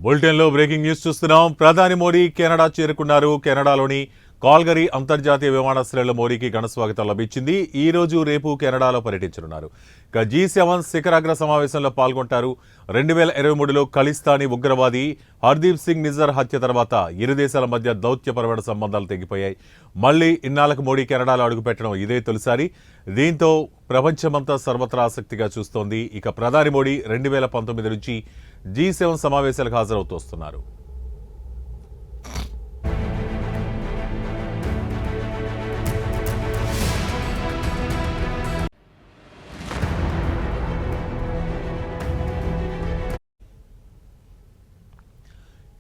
బులెటిన్లో breaking news చూస్తున్నాం. ప్రధాని మోడీ కెనడా చేరుకున్నారు. కెనడాలోని కాల్గరీ అంతర్జాతీయ విమానాశ్రయంలో మోడీకి ఘన స్వాగతం లభించింది. ఈ రోజు రేపు కెనడాలో పర్యటించనున్నారు. ఇక G7 శిఖరాగ్ర సమావేశంలో పాల్గొంటారు. 2023లో ఖలిస్తానీ ఉగ్రవాది హర్దీప్ సింగ్ నిజ్జర్ హత్య తర్వాత ఇరు దేశాల మధ్య దౌత్యపరమైన సంబంధాలు తెగిపోయాయి. మళ్లీ ఇన్నాళ్లకు మోడీ కెనడాలో అడుగుపెట్టడం ఇదే తొలిసారి. దీంతో ప్రపంచమంతా సర్వత్రా ఆసక్తిగా చూస్తోంది. ఇక ప్రధాని మోడీ 2019 నుంచి G7 సమావేశాలకు హాజరవుతూ వస్తున్నారు.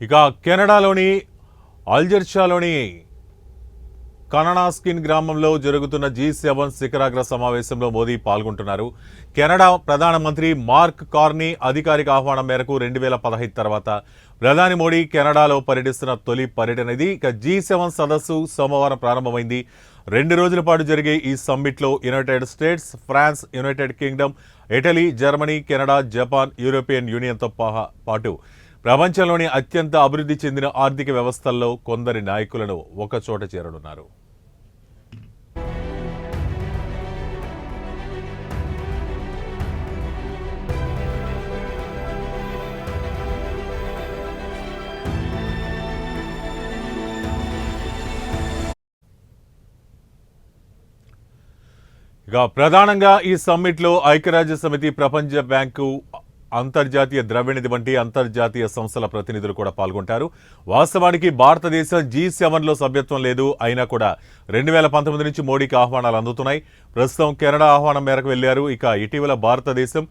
ఇక కెనడాలోని అల్జర్షాలోని కననాస్కిన్ గ్రామంలో జరుగుతున్న G7 శిఖరాగ్ర సమావేశంలో మోదీ పాల్గొంటున్నారు. కెనడా ప్రధానమంత్రి మార్క్ కార్నీ అధికారిక ఆహ్వానం మేరకు 2015 తర్వాత ప్రధాని మోడీ కెనడాలో పర్యటిస్తున్న తొలి పర్యటన ఇది. ఇక G7 సదస్సు సోమవారం ప్రారంభమైంది. 2 రోజుల పాటు జరిగే ఈ సమ్మిట్లో United States, France, United Kingdom, Italy, Germany, Canada, Japan, European యూనియన్తో పాటు ప్రపంచంలోని అత్యంత అభివృద్ధి చెందిన ఆర్థిక వ్యవస్థల్లో కొందరి నాయకులను ఒకచోట చేరనున్నారు. ఇక ప్రధానంగా ఈ సమ్మిట్లో ఐక్యరాజ్య సమితి, ప్రపంచ బ్యాంకు, అంతర్జాతీయ ద్రవ్యనిధి వంటి అంతర్జాతీయ సంస్థల ప్రతినిధులు కూడా పాల్గొంటారు. వాస్తవానికి భారతదేశం G7లో సభ్యత్వం లేదు. అయినా కూడా 2019 నుంచి మోడీకి ఆహ్వానాలు అందుతున్నాయి. ప్రస్తుతం కెనడా ఆహ్వానం మేరకు వెళ్లారు. ఇక ఇటీవల భారతదేశం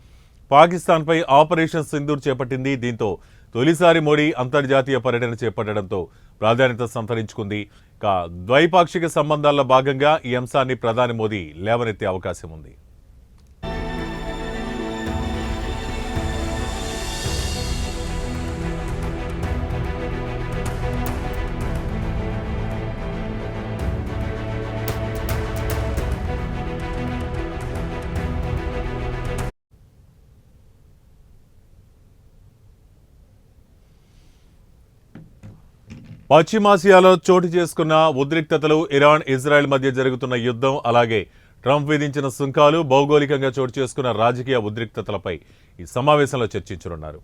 పాకిస్తాన్పై ఆపరేషన్ సింధూర్ చేపట్టింది. దీంతో తొలిసారి మోడీ అంతర్జాతీయ పర్యటన చేపట్టడంతో ప్రాధాన్యత సంతరించుకుంది. ఇక ద్వైపాక్షిక సంబంధాల్లో భాగంగా ఈ అంశాన్ని ప్రధాని మోదీ లేవనెత్తే అవకాశం ఉంది. పశ్చిమాసియాలో చోటు చేసుకున్న ఉద్రిక్తతలు, ఇరాన్, ఇజ్రాయెల్ మధ్య జరుగుతున్న యుద్ధం, అలాగే ట్రంప్ విధించిన సుంకాలు, భౌగోళికంగా చోటు చేసుకున్న రాజకీయ ఉద్రిక్తతలపై ఈ సమావేశంలో చర్చించనున్నారు.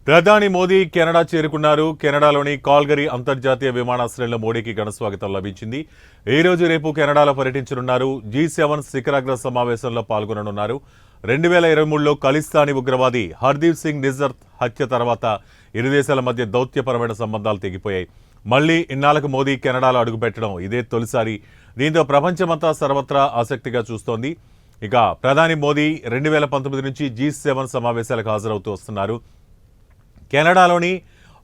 ప్రధాని మోదీ కెనడా చేరుకున్నారు. కెనడాలోని కాల్గరీ అంతర్జాతీయ విమానాశ్రయంలో మోడీకి ఘన స్వాగతం లభించింది. ఈ రోజు రేపు కెనడాలో పర్యటించనున్నారు. G7 శిఖరాగ్ర సమావేశంలో పాల్గొననున్నారు. 2023లో ఖలిస్తానీ ఉగ్రవాది హర్దీప్ సింగ్ నిజ్జర్ హత్య తర్వాత ఇరు దేశాల మధ్య దౌత్యపరమైన సంబంధాలు తెగిపోయాయి. మళ్లీ ఇన్నాళ్లకు మోదీ కెనడాలో అడుగుపెట్టడం ఇదే తొలిసారి. దీంతో ప్రపంచమంతా సర్వత్రా ఆసక్తిగా చూస్తోంది. ఇక ప్రధాని మోదీ 2019 నుంచి G7 సమావేశాలకు హాజరవుతూ వస్తున్నారు. కెనడాలోని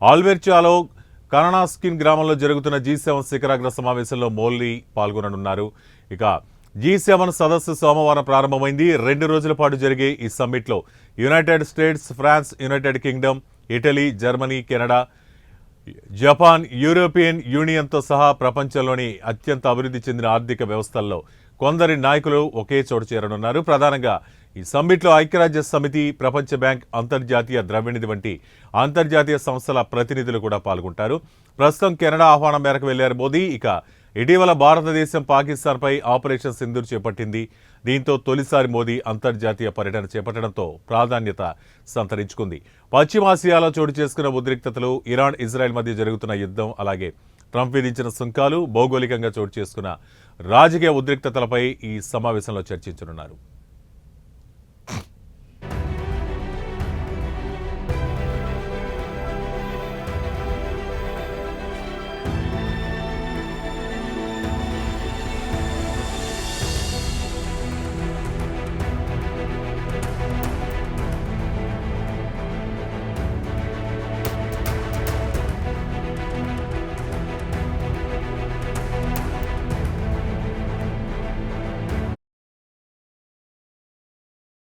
ఆల్బెర్చాలో కననాస్కిన్ గ్రామంలో జరుగుతున్న G7 శిఖరాగ్ర సమావేశంలో మోదీ పాల్గొననున్నారు. ఇక G7 సదస్సు సోమవారం ప్రారంభమైంది. 2 రోజుల పాటు జరిగే ఈ సమ్మిట్లో United States, France, United Kingdom, Italy, Germany, Canada, Japan, European యూనియన్తో సహా ప్రపంచంలోని అత్యంత అభివృద్ధి చెందిన ఆర్థిక వ్యవస్థల్లో కొందరి నాయకులు ఒకే చోటు చేరనున్నారు. ప్రధానంగా ఈ సమ్మిట్లో ఐక్యరాజ్య సమితి, ప్రపంచ బ్యాంక్, అంతర్జాతీయ ద్రవ్యనిధి వంటి అంతర్జాతీయ సంస్థల ప్రతినిధులు కూడా పాల్గొంటారు. ప్రస్తుతం కెనడా ఆహ్వానం మేరకు వెళ్లారు మోదీ. ఇక ఇటీవల భారతదేశం పాకిస్తాన్పై ఆపరేషన్ సింధూర్ చేపట్టింది. దీంతో తొలిసారి మోదీ అంతర్జాతీయ పర్యటన చేపట్టడంతో ప్రాధాన్యత సంతరించుకుంది. పశ్చిమాసియాలో చోటు చేసుకున్న ఉద్రిక్తతలు, ఇరాన్, ఇజ్రాయెల్ మధ్య జరుగుతున్న యుద్ధం, అలాగే ట్రంప్ విధించిన సుంకాలు, భౌగోళికంగా చోటు చేసుకున్న రాజకీయ ఉద్రిక్తతలపై ఈ సమావేశంలో చర్చించనున్నారు.